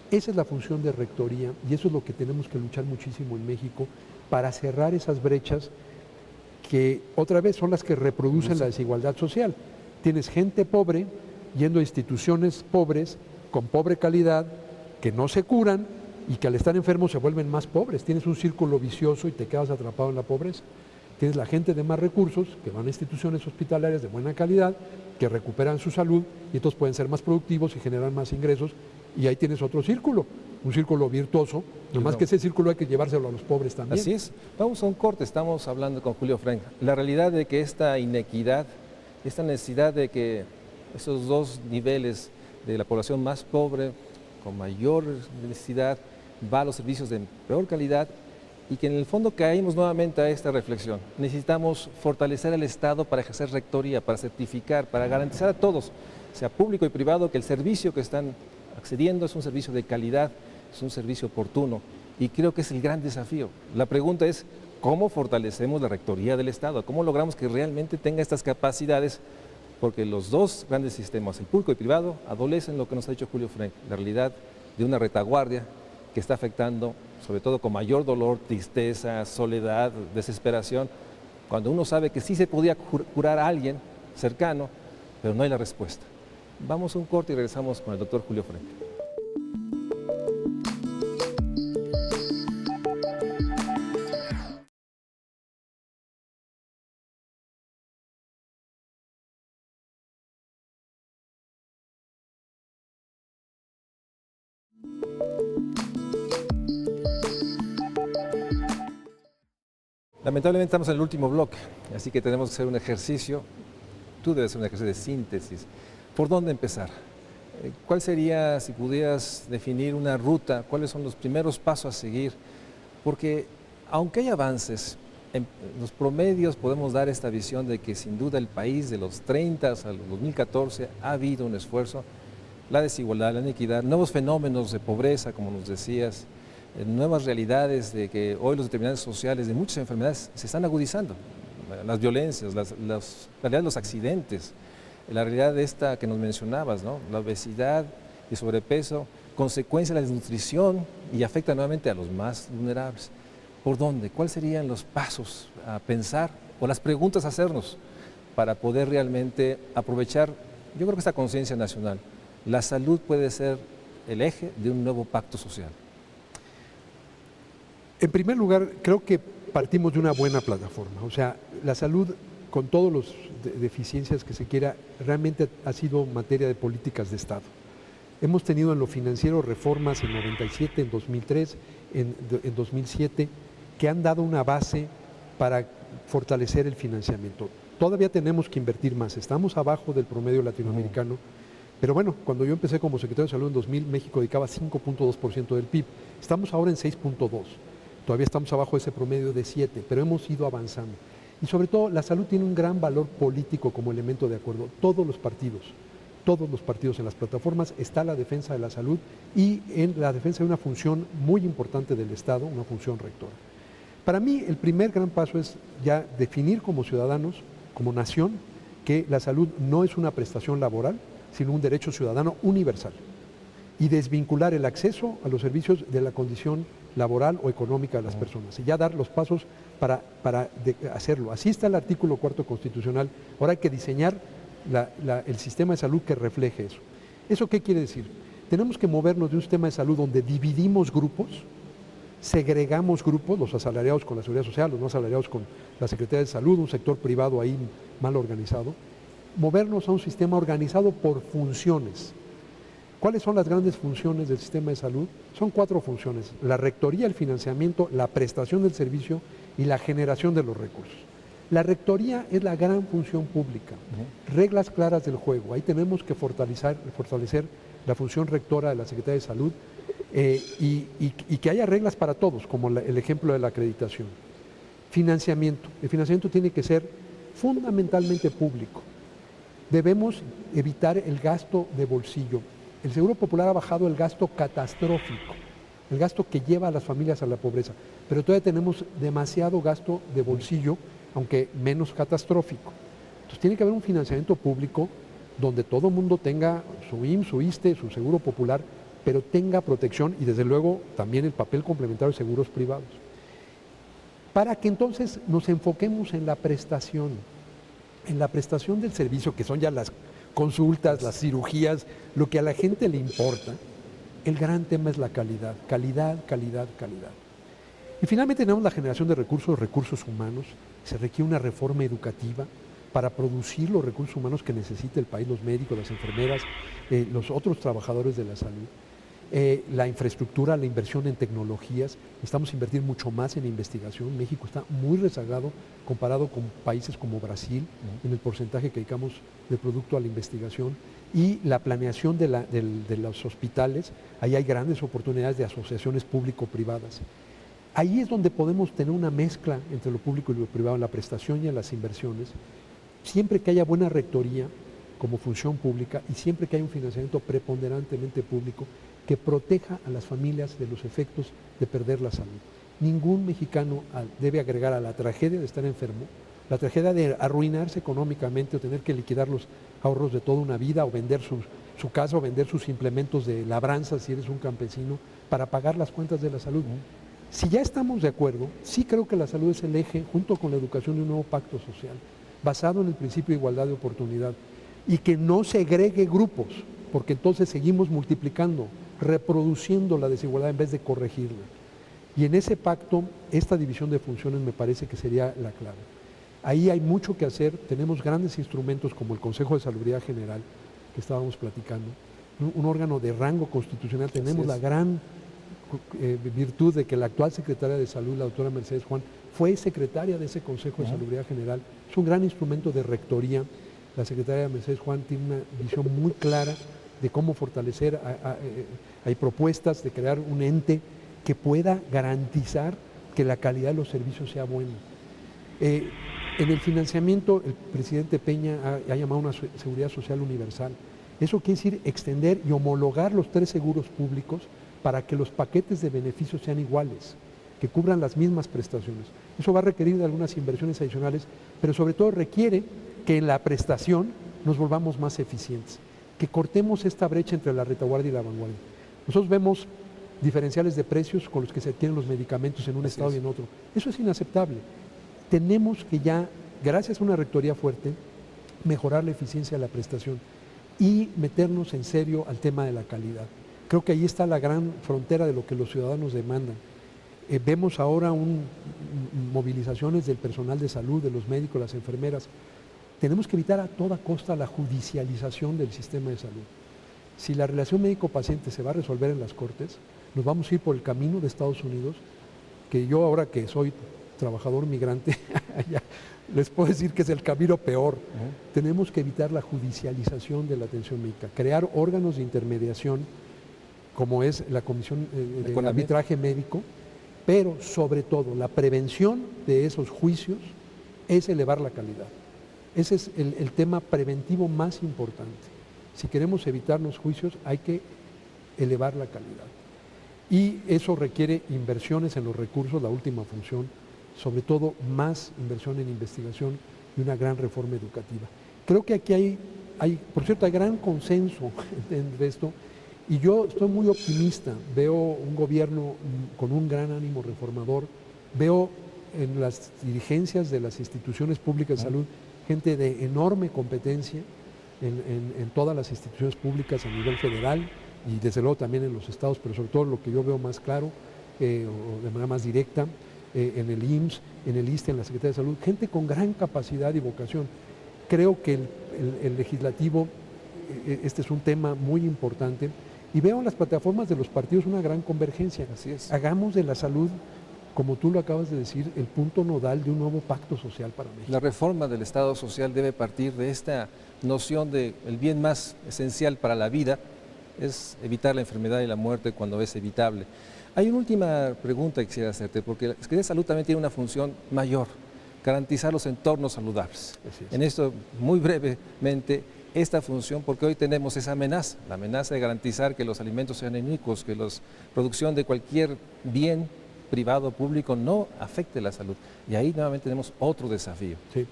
Esa es la función de rectoría y eso es lo que tenemos que luchar muchísimo en México para cerrar esas brechas que otra vez son las que reproducen la desigualdad social. Tienes gente pobre yendo a instituciones pobres, con pobre calidad, que no se curan y que al estar enfermos se vuelven más pobres. Tienes un círculo vicioso y te quedas atrapado en la pobreza. Tienes la gente de más recursos que van a instituciones hospitalarias de buena calidad, que recuperan su salud y entonces pueden ser más productivos y generar más ingresos. Y ahí tienes otro círculo, un círculo virtuoso, nomás que ese círculo hay que llevárselo a los pobres también. Así es. Vamos a un corte, estamos hablando con Julio Frenk. La realidad de que esta inequidad, esta necesidad de que esos dos niveles de la población más pobre, con mayor necesidad, va a los servicios de peor calidad y que en el fondo caímos nuevamente a esta reflexión. Necesitamos fortalecer el Estado para ejercer rectoría, para certificar, para garantizar a todos, sea público y privado, que el servicio que están accediendo es un servicio de calidad, es un servicio oportuno y creo que es el gran desafío. La pregunta es, ¿cómo fortalecemos la rectoría del Estado? ¿Cómo logramos que realmente tenga estas capacidades? porque los dos grandes sistemas, el público y privado, adolecen lo que nos ha dicho Julio Frenk, la realidad de una retaguardia que está afectando, sobre todo con mayor dolor, tristeza, soledad, desesperación, cuando uno sabe que sí se podía curar a alguien cercano, pero no hay la respuesta. Vamos a un corte y regresamos con el doctor Julio Frenk. Lamentablemente estamos en el último bloque, así que tenemos que hacer un ejercicio. Tú debes hacer un ejercicio de síntesis. ¿Por dónde empezar? ¿Cuál sería, si pudieras definir una ruta, cuáles son los primeros pasos a seguir? Porque aunque hay avances, en los promedios podemos dar esta visión de que sin duda el país de los 30 a los 2014 ha habido un esfuerzo, la desigualdad, la inequidad, nuevos fenómenos de pobreza, como nos decías, nuevas realidades de que hoy los determinantes sociales de muchas enfermedades se están agudizando, las violencias, la realidad de los accidentes, la realidad de esta que nos mencionabas, ¿no? La obesidad y sobrepeso, consecuencia de la desnutrición y afecta nuevamente a los más vulnerables. ¿Por dónde? ¿Cuáles serían los pasos a pensar o las preguntas a hacernos para poder realmente aprovechar, yo creo que esta conciencia nacional? La salud puede ser el eje de un nuevo pacto social. En primer lugar, creo que partimos de una buena plataforma. O sea, la salud, con todas las deficiencias que se quiera, realmente ha sido materia de políticas de Estado. Hemos tenido en lo financiero reformas en 97, en 2003, en 2007, que han dado una base para fortalecer el financiamiento. Todavía tenemos que invertir más, estamos abajo del promedio latinoamericano, pero bueno, cuando yo empecé como secretario de Salud en 2000, México dedicaba 5.2% del PIB, estamos ahora en 6.2%. Todavía estamos abajo de ese promedio de 7, pero hemos ido avanzando. Y sobre todo, la salud tiene un gran valor político como elemento de acuerdo. Todos los partidos en las plataformas está la defensa de la salud y en la defensa de una función muy importante del Estado, una función rectora. Para mí, el primer gran paso es ya definir como ciudadanos, como nación, que la salud no es una prestación laboral, sino un derecho ciudadano universal. Y desvincular el acceso a los servicios de la condición laboral o económica de las personas y ya dar los pasos para hacerlo. Así está el artículo 4 constitucional. Ahora hay que diseñar el sistema de salud que refleje eso. ¿Eso qué quiere decir? Tenemos que movernos de un sistema de salud donde dividimos grupos, segregamos grupos, los asalariados con la Seguridad Social, los no asalariados con la Secretaría de Salud, un sector privado ahí mal organizado, movernos a un sistema organizado por funciones. ¿Cuáles son las grandes funciones del sistema de salud? Son 4 funciones: la rectoría, el financiamiento, la prestación del servicio y la generación de los recursos. La rectoría es la gran función pública, reglas claras del juego. Ahí tenemos que fortalecer la función rectora de la Secretaría de Salud y que haya reglas para todos, como el ejemplo de la acreditación. Financiamiento. El financiamiento tiene que ser fundamentalmente público. Debemos evitar el gasto de bolsillo. El Seguro Popular ha bajado el gasto catastrófico, el gasto que lleva a las familias a la pobreza, pero todavía tenemos demasiado gasto de bolsillo, aunque menos catastrófico. Entonces tiene que haber un financiamiento público donde todo el mundo tenga su IMSS, su ISSSTE, su Seguro Popular, pero tenga protección y desde luego también el papel complementario de seguros privados. Para que entonces nos enfoquemos en la prestación del servicio, que son ya las consultas, las cirugías, lo que a la gente le importa. El gran tema es la calidad, calidad. Y finalmente tenemos la generación de recursos humanos. Se requiere una reforma educativa para producir los recursos humanos que necesita el país, los médicos, las enfermeras, los otros trabajadores de la salud. La infraestructura, la inversión en tecnologías, necesitamos invertir mucho más en investigación. México está muy rezagado comparado con países como Brasil en el porcentaje que dedicamos de producto a la investigación y la planeación de los hospitales. Ahí hay grandes oportunidades de asociaciones público-privadas. Ahí es donde podemos tener una mezcla entre lo público y lo privado en la prestación y en las inversiones, siempre que haya buena rectoría como función pública y siempre que haya un financiamiento preponderantemente público que proteja a las familias de los efectos de perder la salud. Ningún mexicano debe agregar a la tragedia de estar enfermo la tragedia de arruinarse económicamente o tener que liquidar los ahorros de toda una vida o vender su casa o vender sus implementos de labranza si eres un campesino para pagar las cuentas de la salud. Si ya estamos de acuerdo, sí creo que la salud es el eje, junto con la educación, de un nuevo pacto social, basado en el principio de igualdad de oportunidad, y que no segregue grupos, porque entonces seguimos multiplicando, reproduciendo la desigualdad en vez de corregirla. Y en ese pacto, esta división de funciones me parece que sería la clave. Ahí hay mucho que hacer, tenemos grandes instrumentos como el Consejo de Salubridad General, que estábamos platicando, un órgano de rango constitucional, tenemos la gran virtud de que la actual secretaria de Salud, la doctora Mercedes Juan, fue secretaria de ese Consejo de Salubridad General, es un gran instrumento de rectoría. La secretaria Mercedes Juan tiene una visión muy clara de cómo fortalecer, hay propuestas de crear un ente que pueda garantizar que la calidad de los servicios sea buena. En el financiamiento, el presidente Peña ha llamado una seguridad social universal. Eso quiere decir extender y homologar los 3 seguros públicos para que los paquetes de beneficios sean iguales, que cubran las mismas prestaciones. Eso va a requerir de algunas inversiones adicionales, pero sobre todo requiere que en la prestación nos volvamos más eficientes, que cortemos esta brecha entre la retaguardia y la vanguardia. Nosotros vemos diferenciales de precios con los que se adquieren los medicamentos en un estado y en otro. Eso es inaceptable. Tenemos que ya, gracias a una rectoría fuerte, mejorar la eficiencia de la prestación y meternos en serio al tema de la calidad. Creo que ahí está la gran frontera de lo que los ciudadanos demandan. Vemos ahora movilizaciones del personal de salud, de los médicos, las enfermeras. Tenemos que evitar a toda costa la judicialización del sistema de salud. Si la relación médico-paciente se va a resolver en las cortes, nos vamos a ir por el camino de Estados Unidos, que yo ahora que soy trabajador migrante, les puedo decir que es el camino peor. Tenemos que evitar la judicialización de la atención médica, crear órganos de intermediación, como es la Comisión de Arbitraje Médico, pero sobre todo la prevención de esos juicios es elevar la calidad. Ese es el tema preventivo más importante. Si queremos evitar los juicios, hay que elevar la calidad. Y eso requiere inversiones en los recursos, la última función, sobre todo más inversión en investigación y una gran reforma educativa. Creo que aquí hay por cierto, hay gran consenso en esto, y yo estoy muy optimista. Veo un gobierno con un gran ánimo reformador, veo en las dirigencias de las instituciones públicas de salud gente de enorme competencia en todas las instituciones públicas a nivel federal y desde luego también en los estados, pero sobre todo lo que yo veo más claro o de manera más directa en el IMSS, en el ISSSTE, en la Secretaría de Salud, gente con gran capacidad y vocación. Creo que el legislativo, este es un tema muy importante, y veo en las plataformas de los partidos una gran convergencia. Así es. Hagamos de la salud, como tú lo acabas de decir, el punto nodal de un nuevo pacto social para México. La reforma del Estado social debe partir de esta noción de el bien más esencial para la vida es evitar la enfermedad y la muerte cuando es evitable. Hay una última pregunta que quisiera hacerte, porque la Secretaría de Salud también tiene una función mayor, garantizar los entornos saludables. En esto, muy brevemente, esta función, porque hoy tenemos esa amenaza, la amenaza de garantizar que los alimentos sean inocuos, que la producción de cualquier bien privado o público no afecte la salud. Y ahí nuevamente tenemos otro desafío. Sí.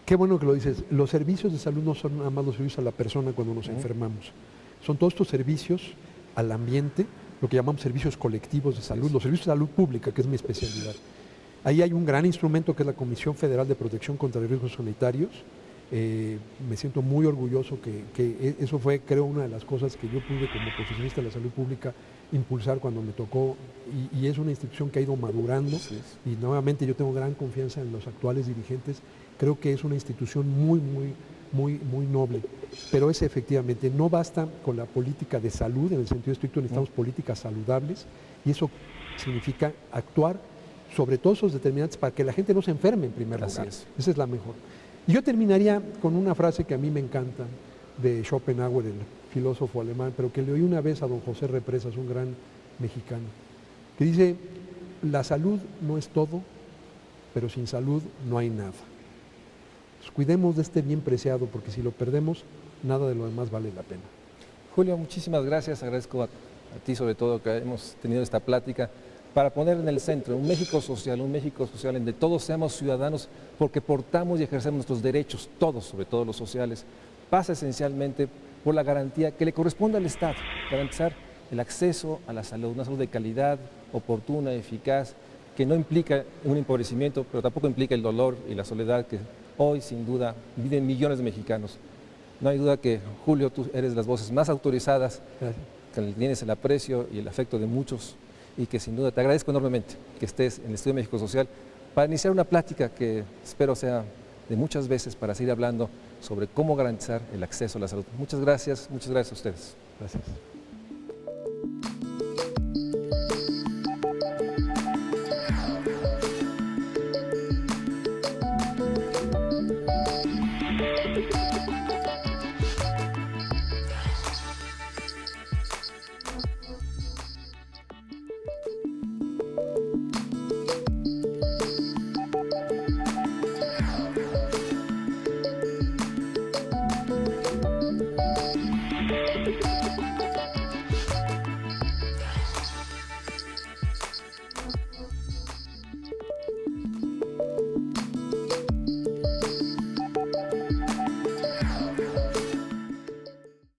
Qué bueno que lo dices. Los servicios de salud no son nada más los servicios a la persona cuando nos enfermamos. Son todos estos servicios al ambiente, lo que llamamos servicios colectivos de salud, los servicios de salud pública, que es mi especialidad. Ahí hay un gran instrumento que es la Comisión Federal de Protección contra Riesgos Sanitarios. Me siento muy orgulloso que eso fue, creo, una de las cosas que yo pude como profesionista de la salud pública impulsar cuando me tocó, y es una institución que ha ido madurando, y nuevamente yo tengo gran confianza en los actuales dirigentes. Creo que es una institución muy noble, pero es efectivamente, no basta con la política de salud, en el sentido estricto necesitamos políticas saludables, y eso significa actuar sobre todos esos determinantes para que la gente no se enferme en primer lugar. Esa es la mejor. Y yo terminaría con una frase que a mí me encanta, de Schopenhauer, el filósofo alemán, pero que le oí una vez a don José Represas, un gran mexicano, que dice: la salud no es todo, pero sin salud no hay nada. Pues cuidemos de este bien preciado, porque si lo perdemos, nada de lo demás vale la pena. Julio, muchísimas gracias, agradezco a ti sobre todo que hemos tenido esta plática para poner en el centro un México social en donde todos seamos ciudadanos porque portamos y ejercemos nuestros derechos, todos, sobre todo los sociales, pasa esencialmente por la garantía que le corresponde al Estado, garantizar el acceso a la salud, una salud de calidad, oportuna, eficaz, que no implica un empobrecimiento, pero tampoco implica el dolor y la soledad que hoy, sin duda, viven millones de mexicanos. No hay duda que, Julio, tú eres de las voces más autorizadas, que tienes el aprecio y el afecto de muchos, y que sin duda te agradezco enormemente que estés en el Estudio de México Social para iniciar una plática que espero sea de muchas veces para seguir hablando sobre cómo garantizar el acceso a la salud. Muchas gracias a ustedes. Gracias.